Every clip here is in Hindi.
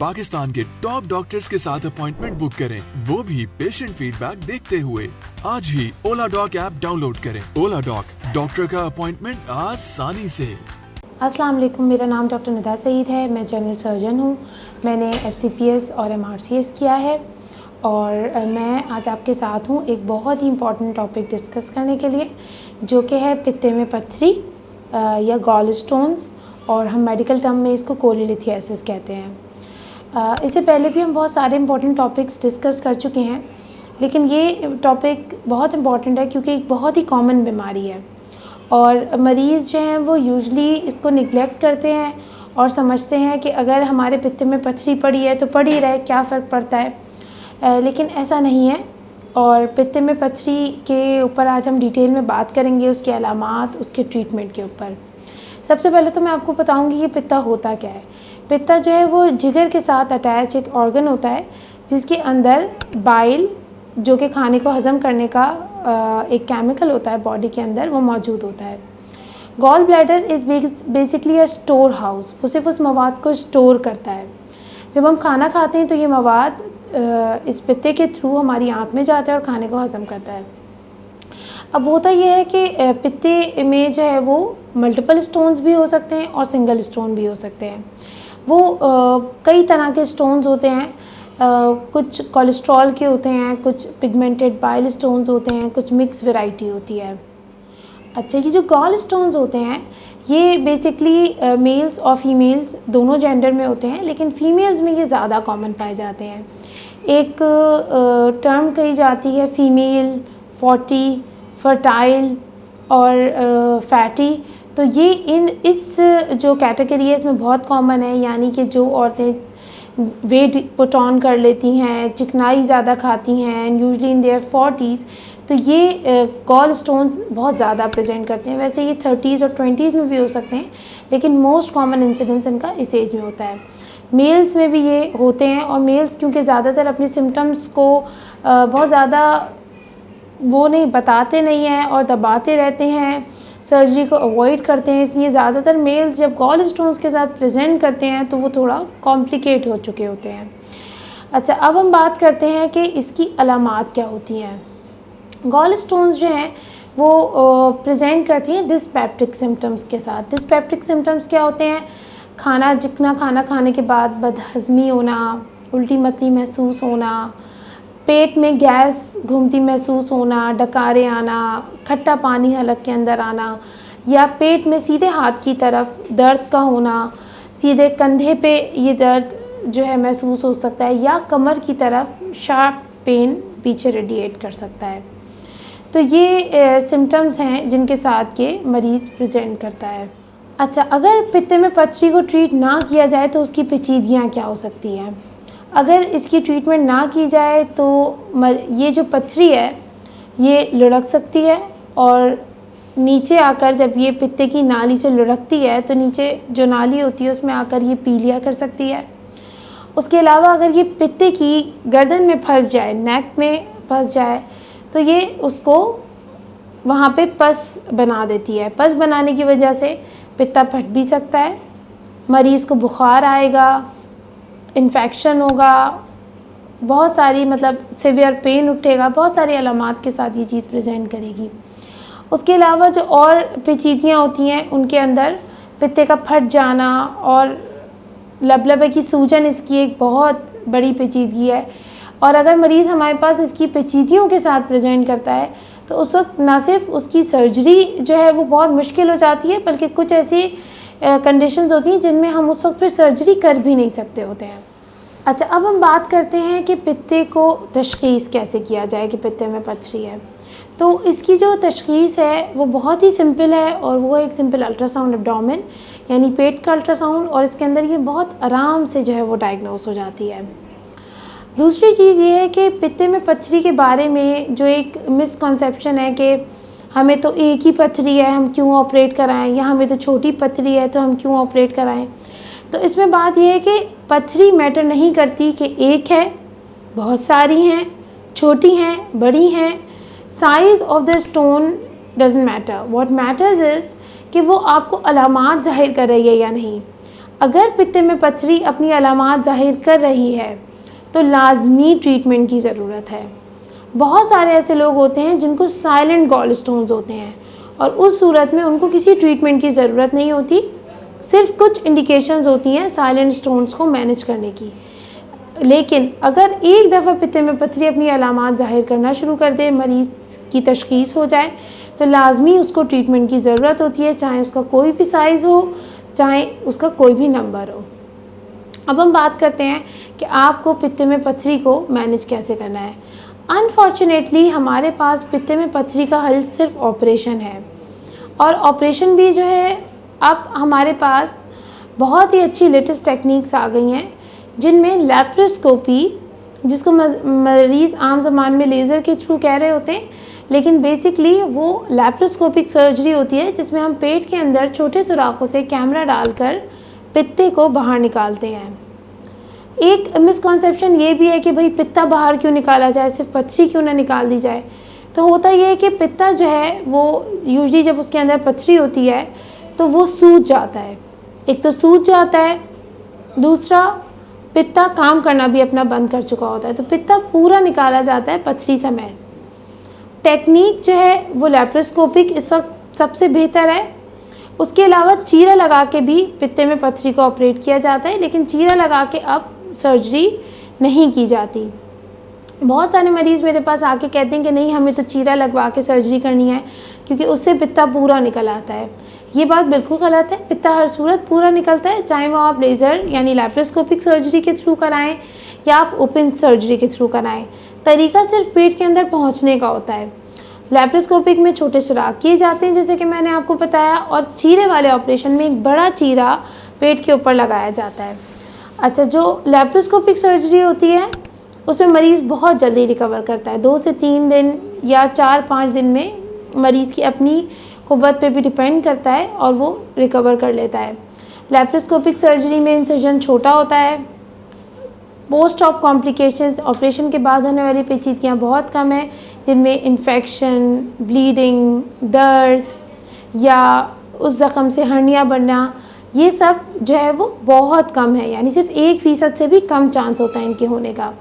पाकिस्तान के टॉप डॉक्टर्स के साथ अपॉइंटमेंट बुक करें, वो भी पेशेंट फीडबैक देखते हुए। आज ही ओला डॉक ऐप डाउनलोड करें। ओला डॉक, डॉक्टर का अपॉइंटमेंट आसानी से। अस्सलाम वालेकुम, मेरा नाम डॉक्टर निदा सईद है। मैं जनरल सर्जन हूँ। मैंने FCPS और MRCS किया है और मैं आज आपके साथ हूँ एक बहुत ही इम्पॉर्टेंट टॉपिक डिस्कस करने के लिए, जो कि है पित्ते में पत्थरी या गॉल स्टोन्स, और हम मेडिकल टर्म में इसको कोलीलिथियासिस कहते हैं। इससे पहले भी हम बहुत सारे इम्पॉर्टेंट टॉपिक्स डिस्कस कर चुके हैं, लेकिन ये टॉपिक बहुत इम्पॉर्टेंट है क्योंकि एक बहुत ही कॉमन बीमारी है और मरीज़ जो हैं वो यूजली इसको निगलेक्ट करते हैं और समझते हैं कि अगर हमारे पित्ते में पत्थरी पड़ी है तो पड़ी रहे, क्या फ़र्क पड़ता है। लेकिन ऐसा नहीं है। और पित्ते में पत्थरी के ऊपर आज हम डिटेल में बात करेंगे, उसके अलामात, उसके ट्रीटमेंट के ऊपर। सबसे पहले तो मैं आपको बताऊंगी कि पित्ता होता क्या है। पित्ता जो है वो जिगर के साथ अटैच एक ऑर्गन होता है जिसके अंदर बाइल, जो कि खाने को हज़म करने का एक केमिकल होता है बॉडी के अंदर, वो मौजूद होता है। Gall bladder is basically a store house. वो सिर्फ उस मवाद को स्टोर करता है। जब हम खाना खाते हैं तो ये मवाद इस पित्ते के थ्रू हमारी आंत में जाता है और खाने को हज़म करता है। अब होता यह है कि पित्ते में जो है वो मल्टीपल स्टोन्स भी हो सकते हैं और सिंगल स्टोन भी हो सकते हैं। वो कई तरह के स्टोन्स होते हैं। कुछ कोलेस्ट्रॉल के होते हैं, कुछ पिगमेंटेड बाइल स्टोन्स होते हैं, कुछ मिक्स वैरायटी होती है। अच्छा, ये जो गॉल स्टोन्स होते हैं ये बेसिकली मेल्स और फीमेल्स दोनों जेंडर में होते हैं, लेकिन फ़ीमेल्स में ये ज़्यादा कॉमन पाए जाते हैं। एक टर्म कही जाती है फीमेल 40, फर्टाइल और फैटी। तो ये इस जो कैटेगरी है इसमें बहुत कॉमन है, यानी कि जो औरतें वेट पुट ऑन कर लेती हैं, चिकनाई ज़्यादा खाती हैं, यूजली इन देयर 40s, तो ये गॉल स्टोन्स बहुत ज़्यादा प्रेजेंट करते हैं। वैसे ये 30s और 20s में भी हो सकते हैं, लेकिन मोस्ट कॉमन इंसिडेंस इनका इस एज में होता है। मेल्स में भी ये होते हैं, और मेल्स क्योंकि ज़्यादातर अपने सिम्टम्स को बहुत ज़्यादा वो नहीं बताते नहीं हैं और दबाते रहते हैं, सर्जरी को अवॉइड करते हैं, इसलिए ज़्यादातर मेल्स जब गॉल स्टोन्स के साथ प्रेजेंट करते हैं तो वो थोड़ा कॉम्प्लिकेट हो चुके होते हैं। अच्छा, अब हम बात करते हैं कि इसकी अलामात क्या होती हैं। गॉल स्टोन्स जो हैं वो प्रेजेंट करती हैं डिस्पेप्टिक सिम्टम्स के साथ। डिस्पेप्टिक सिम्टम्स क्या होते हैं? चिकना खाना खाने के बाद बदहज़मी होना, उल्टी मतली महसूस होना, पेट में गैस घूमती महसूस होना, डकारे आना, खट्टा पानी हलक के अंदर आना, या पेट में सीधे हाथ की तरफ दर्द का होना, सीधे कंधे पे ये दर्द जो है महसूस हो सकता है, या कमर की तरफ शार्प पेन पीछे रेडिएट कर सकता है। तो ये सिम्टम्स हैं जिनके साथ ये मरीज़ प्रेजेंट करता है। अच्छा, अगर पित्ते में पत्थरी को ट्रीट ना किया जाए तो उसकी पेचीदगियाँ क्या हो सकती हैं? अगर इसकी ट्रीटमेंट ना की जाए तो ये जो पत्थरी है ये लुढ़क सकती है, और नीचे आकर जब ये पित्ते की नाली से लुढ़कती है तो नीचे जो नाली होती है उसमें आकर ये पीलिया कर सकती है। उसके अलावा अगर ये पित्ते की गर्दन में फंस जाए, नेक में फंस जाए, तो ये उसको वहाँ पे पस बना देती है। पस बनाने की वजह से पित्ता फट भी सकता है, मरीज़ को बुखार आएगा, इन्फेक्शन होगा, बहुत सारी सिवियर पेन उठेगा, बहुत सारी अलामात के साथ ये चीज़ प्रेजेंट करेगी। उसके अलावा जो और पेचीदगियाँ होती हैं उनके अंदर पित्ते का फट जाना और लबलबे की सूजन इसकी एक बहुत बड़ी पेचीदगी है। और अगर मरीज़ हमारे पास इसकी पेचीदगियों के साथ प्रेजेंट करता है तो उस वक्त ना सिर्फ उसकी सर्जरी जो है वो बहुत मुश्किल हो जाती है, बल्कि कुछ ऐसी कंडीशंस होती हैं जिनमें हम उस वक्त फिर सर्जरी कर भी नहीं सकते होते हैं। अच्छा, अब हम बात करते हैं कि पित्ते को तशख़ीस कैसे किया जाए कि पित्ते में पत्थरी है। तो इसकी जो तशख़ीस है वो बहुत ही सिंपल है, और वो एक सिंपल अल्ट्रासाउंड एब्डोमेन, यानी पेट का अल्ट्रासाउंड, और इसके अंदर ये बहुत आराम से जो है वो डायग्नोस हो जाती है। दूसरी चीज़ ये है कि पित्ते में पत्थरी के बारे में जो एक मिसकंसेप्शन है कि हमें तो एक ही पत्थरी है, हम क्यों ऑपरेट कराएं, या हमें तो छोटी पत्थरी है तो हम क्यों ऑपरेट कराएं। तो इसमें बात यह है कि पत्थरी मैटर नहीं करती कि एक है, बहुत सारी हैं, छोटी हैं, बड़ी हैं। Size of the stone doesn't matter, what matters is कि वो आपको अलामात ज़ाहिर कर रही है या नहीं। अगर पित्ते में पथरी अपनी अलामात ज़ाहिर कर रही है तो लाजमी ट्रीटमेंट की ज़रूरत है। बहुत सारे ऐसे लोग होते हैं जिनको साइलेंट गॉल स्टोन्स होते हैं और उस सूरत में उनको किसी ट्रीटमेंट की ज़रूरत नहीं होती, सिर्फ कुछ इंडिकेशंस होती हैं साइलेंट स्टोन्स को मैनेज करने की। लेकिन अगर एक दफ़ा पित्ते में पथरी अपनी अलामात ज़ाहिर करना शुरू कर दे, मरीज़ की तशख़ीस हो जाए, तो लाजमी उसको ट्रीटमेंट की ज़रूरत होती है, चाहे उसका कोई भी साइज़ हो, चाहे उसका कोई भी नंबर हो। अब हम बात करते हैं कि आपको पित्ते में पथरी को मैनेज कैसे करना है। अनफॉर्चुनेटली हमारे पास पित्ते में पथरी का हल सिर्फ ऑपरेशन है, और ऑपरेशन भी जो है अब हमारे पास बहुत ही अच्छी लेटेस्ट टेक्निक्स आ गई हैं, जिनमें लैप्रोस्कोपी, जिसको मरीज़ आम ज़बान में लेज़र के थ्रू कह रहे होते हैं, लेकिन बेसिकली वो लैप्रोस्कोपिक सर्जरी होती है जिसमें हम पेट के अंदर छोटे सुराखों से कैमरा डालकर पित्ते को बाहर निकालते हैं। एक मिसकॉन्सेप्शन ये भी है कि भाई पित्ता बाहर क्यों निकाला जाए, सिर्फ पथरी क्यों ना निकाल दी जाए। तो होता ये है कि पित्ता जो है वो यूजुअली जब उसके अंदर पथरी होती है तो वो सूज जाता है। एक तो सूज जाता है, दूसरा पित्ता काम करना भी अपना बंद कर चुका होता है, तो पित्ता पूरा निकाला जाता है पथरी समेत। टेक्निक जो है वो लैप्रोस्कोपिक इस वक्त सबसे बेहतर है। उसके अलावा चीरा लगा के भी पित्ते में पथरी को ऑपरेट किया जाता है, लेकिन चीरा लगा के अब सर्जरी नहीं की जाती। बहुत सारे मरीज़ मेरे पास आके कहते हैं कि नहीं, हमें तो चीरा लगवा के सर्जरी करनी है क्योंकि उससे पित्ता पूरा निकल आता है। ये बात बिल्कुल गलत है। पित्ता हर सूरत पूरा निकलता है, चाहे वो आप लेज़र यानी लैप्रोस्कोपिक सर्जरी के थ्रू कराएं या आप ओपन सर्जरी के थ्रू कराएं। तरीका सिर्फ पेट के अंदर पहुंचने का होता है। लैप्रोस्कोपिक में छोटे सुराख किए जाते हैं जैसे कि मैंने आपको बताया, और चीरे वाले ऑपरेशन में एक बड़ा चीरा पेट के ऊपर लगाया जाता है। अच्छा, जो लैप्रोस्कोपिक सर्जरी होती है उसमें मरीज़ बहुत जल्दी रिकवर करता है। 2 से 3 दिन या 4-5 दिन में मरीज़ की अपनी कुव्वत पे भी डिपेंड करता है और वो रिकवर कर लेता है। लैप्रोस्कोपिक सर्जरी में इंसिजन छोटा होता है। पोस्ट ऑप कॉम्प्लिकेशंस, ऑपरेशन के बाद होने वाली पेचीदगियाँ बहुत कम है, जिनमें इन्फेक्शन, ब्लीडिंग, दर्द या उस ज़ख़म से हर्निया बनना, ये सब जो है वो बहुत कम है, यानी सिर्फ 1% से भी कम चांस होता है इनके होने का।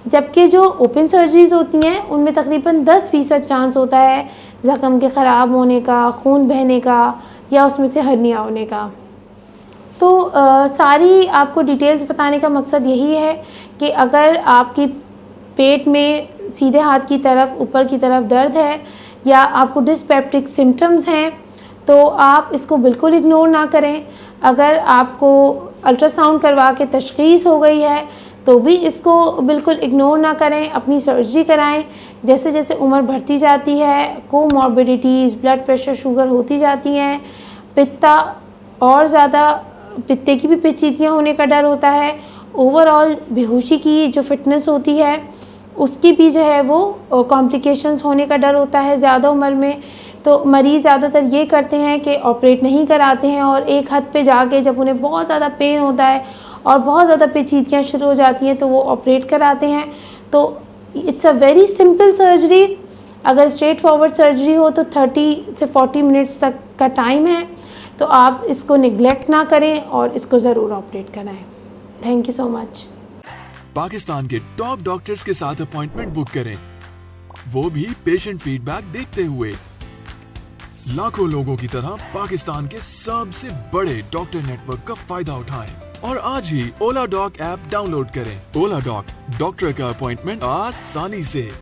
जबकि जो ओपन सर्जरीज़ होती हैं उनमें तकरीबन 10% चांस होता है ज़ख़म के ख़राब होने का, खून बहने का या उसमें से हर्निया होने का। तो सारी आपको डिटेल्स बताने का मकसद यही है कि अगर आपकी पेट में सीधे हाथ की तरफ ऊपर की तरफ दर्द है या आपको डिस्पेप्टिक सिम्टम्स हैं तो आप इसको बिल्कुल इग्नोर ना करें। अगर आपको अल्ट्रासाउंड करवा के तशख़ीस हो गई है तो भी इसको बिल्कुल इग्नोर ना करें, अपनी सर्जरी कराएं। जैसे जैसे उम्र बढ़ती जाती है, कोमॉर्बिडिटीज़, ब्लड प्रेशर, शुगर होती जाती हैं, पित्ता और ज़्यादा, पित्ते की भी पेचीदगियाँ होने का डर होता है। ओवरऑल बेहोशी की जो फिटनेस होती है उसकी भी जो है वो कॉम्प्लिकेशंस होने का डर होता है ज़्यादा उम्र में। तो मरीज़ ज़्यादातर ये करते हैं कि ऑपरेट नहीं कराते हैं और एक हद पे जाके जब उन्हें बहुत ज़्यादा पेन होता है और बहुत ज़्यादा पेचीदगियाँ शुरू हो जाती हैं तो वो ऑपरेट कराते हैं। तो it's a very simple surgery. अगर स्ट्रेट फॉरवर्ड सर्जरी हो तो 30 से 40 मिनट्स तक का टाइम है, तो आप इसको निगलेक्ट ना करें और इसको ज़रूर ऑपरेट कराएं। Thank you so much. Pakistan के टॉप डॉक्टर्स के साथ अपॉइंटमेंट बुक करें, वो भी पेशेंट फीडबैक देखते हुए। लाखों लोगों की तरह पाकिस्तान के सबसे बड़े डॉक्टर नेटवर्क का फायदा उठाएं और आज ही ओला डॉक ऐप डाउनलोड करें। ओला डॉक, डॉक्टर का अपॉइंटमेंट आसानी से।